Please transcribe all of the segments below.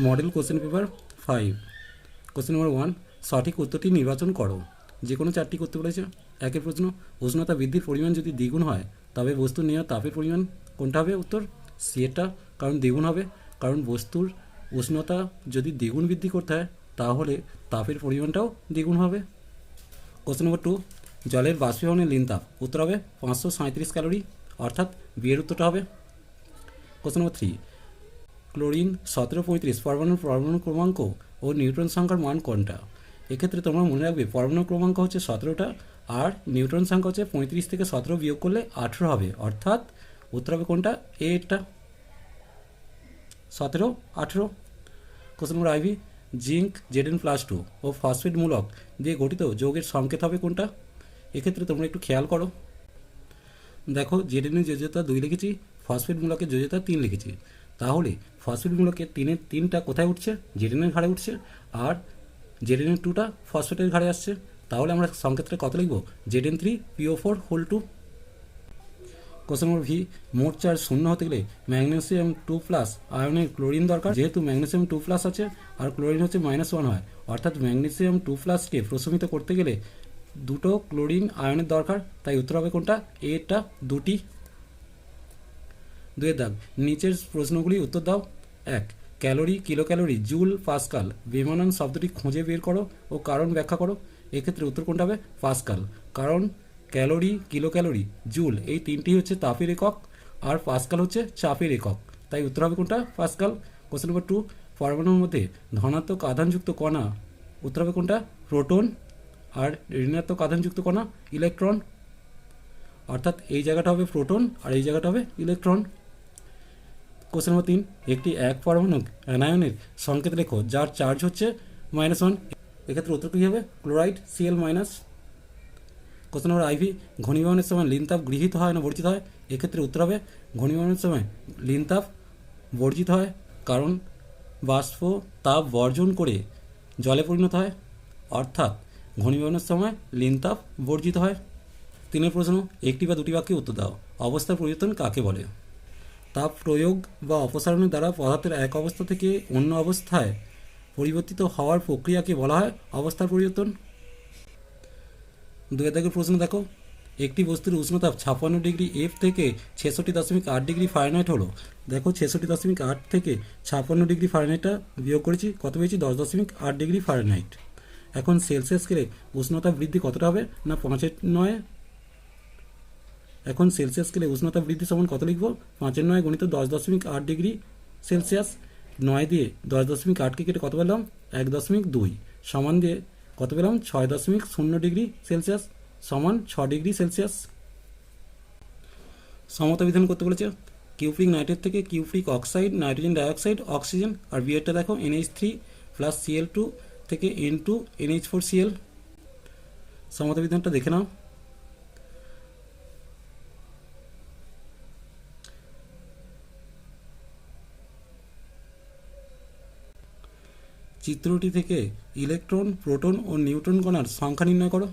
Model question paper 5 question number 1 সঠিক উত্তরটি নির্বাচন করো। যে কোনো চারটি করতে বলেছে। একের প্রশ্ন, উষ্ণতা বৃদ্ধির পরিমাণ যদি দ্বিগুণ হয় তবে বস্তুর নেওয়া তাপের পরিমাণ কোনটা হবে? উত্তর সি এরটা, কারণ দ্বিগুণ হবে। কারণ বস্তুর উষ্ণতা যদি দ্বিগুণ বৃদ্ধি করতে হয় তাহলে তাপের পরিমাণটাও দ্বিগুণ হবে। কোশ্চেন নম্বর 2 জলের বাষ্পীভবনের লীন তাপ উত্তর হবে 537 ক্যালোরি, অর্থাৎ বিয়ের উত্তরটা হবে। কোশ্চেন নম্বর 3 ক্লোরিন 1735 পরমাণু ক্রমাঙ্ক ও নিউট্রন সংখ্যার মান কোনটা? এক্ষেত্রে তোমরা মনে রাখবে পরমাণু ক্রমাঙ্ক হচ্ছে 17টা আর নিউট্রন সংখ্যা হচ্ছে 35 থেকে 17 বিয়োগ করলে 18 হবে, অর্থাৎ উত্তর হবে কোনটা? এটা 17 18। Question number IV zinc Zn+2 ও ফসফেট মূলক দিয়ে গঠিত যৌগের সংকেত হবে কোনটা? এক্ষেত্রে তোমরা একটু খেয়াল করো। দেখো জেডেনের যোজ্যতা 2 লিখেছি, ফসফেট মূলকের যোজ্যতা 3 লিখেছি। তাহলে ফসফেট মূলকের 3টা কোথায় উঠছে? জেডেনের ঘাড়ে উঠছে, আর জেডেনের 2টা ফসফেটের ঘাড়ে আসছে। তাহলে আমরা সংকেতটা কত লিখব? Zn3PO4 2। কোশ্চেন নম্বর ভি মোট চার্জ শূন্য হতে গেলে ম্যাগনেসিয়াম 2+ আয়নের ক্লোরিন দরকার। যেহেতু ম্যাগনেসিয়াম 2+ আছে আর ক্লোরিন হচ্ছে -1 হয়, অর্থাৎ ম্যাগনেসিয়াম 2+কে প্রশমিত করতে গেলে দুটো ক্লোরিন আয়নের দরকার। তাই উত্তর হবে কোনটা? এটা 2টি। 2 দাগ নিচের প্রশ্নগুলি উত্তর দাও। 1 calorie, kilo calorie, joule, pascal বেমানান শব্দটি খুঁজে বের করো ও কারণ ব্যাখ্যা করো। এক্ষেত্রে উত্তর কোনটা হবে? পাস্কাল, কারণ ক্যালোরি, কিলো ক্যালোরি, জুল এই তিনটি হচ্ছে তাপের একক আর পাস্কাল হচ্ছে চাপের একক। তাই উত্তর হবে কোনটা? পাস্কাল। কোশ্চেন নম্বর 2 পরমাণুর মধ্যে ধনাত্মক আধানযুক্ত কণা উত্তর হবে কোনটা? প্রোটন। আর ঋণাত্মক আধানযুক্ত কণা ইলেকট্রন, অর্থাৎ এই জায়গাটা হবে প্রোটন আর এই জায়গাটা হবে ইলেকট্রন। কোশ্চেন নম্বর 3 একটি এক পরমাণু অ্যানায়নের সংকেত লেখো যার চার্জ হচ্ছে -1। এক্ষেত্রে উত্তর কী হবে? Chloride Cl-। Question number IV ঘনীভবনের সময় লীন তাপ গৃহীত হয় না বর্জিত হয়? এক্ষেত্রে উত্তর হবে ঘনীভবনের সময় লীন তাপ বর্জিত হয়, কারণ বাষ্প তাপ বর্জন করে জলে পরিণত হয়, অর্থাৎ ঘনীভবনের সময় লীন তাপ বর্জিত হয়। 3 প্রশ্ন একটি বা দুটি বাক্যে উত্তর দাও। অবস্থার পরিবর্তন কাকে বলে? তাপ প্রয়োগ বা অপসারণের দ্বারা পদার্থের এক অবস্থা থেকে অন্য অবস্থায় পরিবর্তিত হওয়ার প্রক্রিয়াকে বলা হয় অবস্থার পরিবর্তন। 2 দাগের প্রশ্ন দেখো, একটি বস্তুর উষ্ণতাপ 56 ডিগ্রি F থেকে 66.8 ডিগ্রি ফারেনহাইট হলো। দেখো 66.8 থেকে 56 ডিগ্রি ফারেনহাইটটা বিয়োগ করেছি, কত পেয়েছি? 10.8 ডিগ্রি ফারেনহাইট। এখন সেলসিয়াস স্কেলে উষ্ণতা বৃদ্ধি কতটা হবে? না 5/9। এখন সেলসিয়াস স্কেলে উষ্ণতা বৃদ্ধি সমান কত লিখব? 5/9 গুণিত 10.8 ডিগ্রি সেলসিয়াস। 9 দিয়ে 10.8কে কেটে কত পেলাম? 1.2 সমান দিয়ে কত পেলাম? 6.0 ডিগ্রি সেলসিয়াস সমান 6 ডিগ্রি সেলসিয়াস। সমতা বিধান করতে বলেছে। কিউপ্রিক নাইট্রেট থেকে cupric oxide, nitrogen dioxide, oxygen, আর বিয়েরটা দেখো NH3 প্লাস Cl2 থেকে N2 NH4Cl। সমতা বিধানটা দেখে নাও। চিত্রটি থেকে ইলেকট্রন, প্রোটন ও নিউট্রন কণার সংখ্যা নির্ণয় করো।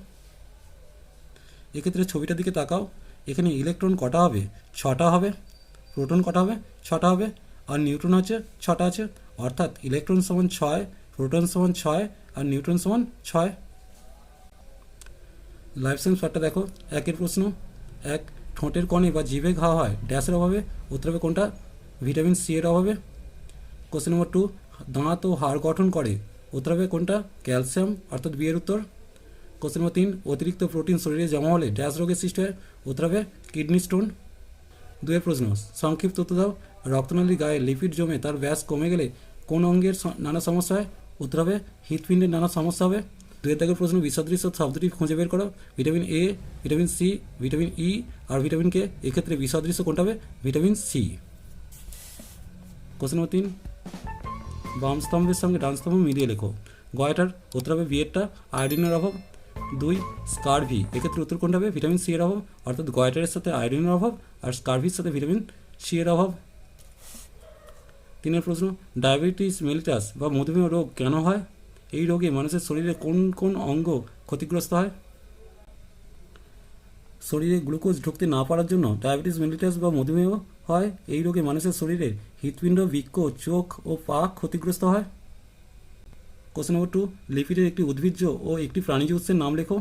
এক্ষেত্রে ছবিটার দিকে তাকাও। এখানে ইলেকট্রন কটা হবে? 6টা হবে। প্রোটন কটা হবে? 6টা হবে। আর নিউট্রন হচ্ছে 6টা আছে, অর্থাৎ ইলেকট্রন সমান 6, প্রোটন সমান 6 আর নিউট্রন সমান 6। লাইফ সায়েন্স পার্টটা দেখো। 1 প্রশ্ন 1 ঠোঁটের কণে বা জিভে ঘা হয় ড্যাশের অভাবে? উত্তর হবে কোনটা? ভিটামিন সি এর অভাবে। কোশ্চেন নম্বর 2 দাঁত ও হাড় গঠন করে? উত্তর হবে কোনটা? ক্যালসিয়াম, অর্থাৎ বিয়ের উত্তর। কোশ্চেন নম্বর 3 অতিরিক্ত প্রোটিন শরীরে জমা হলে ড্যাশ রোগের সৃষ্টি হয়? উত্তর হবে কিডনি স্টোন। 2 প্রশ্ন সংক্ষিপ্ত উত্তর দাও। রক্তনালীর গায়ে লিপিড জমে তার ব্যাস কমে গেলে কোন অঙ্গের নানা সমস্যা হয়? উত্তর হবে হৃৎপিণ্ডের নানা সমস্যা হবে। 2 প্রশ্ন বিসদৃশ্য শব্দটি খুঁজে বের করো। Vitamin A, vitamin C, vitamin E আর ভিটামিন কে। এক্ষেত্রে বিসদৃশ্য কোনটা হবে? Vitamin C. কোশ্চেন নম্বর 3 বাম স্তম্ভের সঙ্গে ডান স্তম্ভ মিলিয়ে লেখো। গয়টার উত্তর হবে বিয়েরটা, আয়োডিনের অভাব। 2 স্কারভি, এক্ষেত্রে উত্তর কোনটা হবে? ভিটামিন সি এর অভাব, অর্থাৎ গয়টারের সাথে আয়োডিনের অভাব আর স্কারভির সাথে ভিটামিন সি এর অভাব। 3 প্রশ্ন ডায়াবেটিস মেলিটাস বা মধুমেহ রোগ কেন হয়? এই রোগে মানুষের শরীরে কোন কোন অঙ্গ ক্ষতিগ্রস্ত হয়? শরীরে গ্লুকোজ ঢুকতে না পারার জন্য ডায়াবেটিস মেলিটাস বা মধুমেহ হয়? এই রোগে মানুষের শরীরের হৃৎপিণ্ড, বৃক্ক, চোখ ও পা ক্ষতিগ্রস্ত হয়। কোশ্চেন নম্বর 2, লিপিডের একটি উদ্ভিজ্জ ও একটি প্রাণীজ উৎসের নাম লেখো।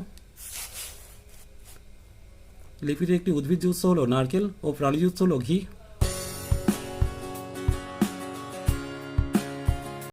লিপিডের একটি উদ্ভিজ্জ উৎস হলো নারকেল ও প্রাণীজ উৎস হলো ঘি।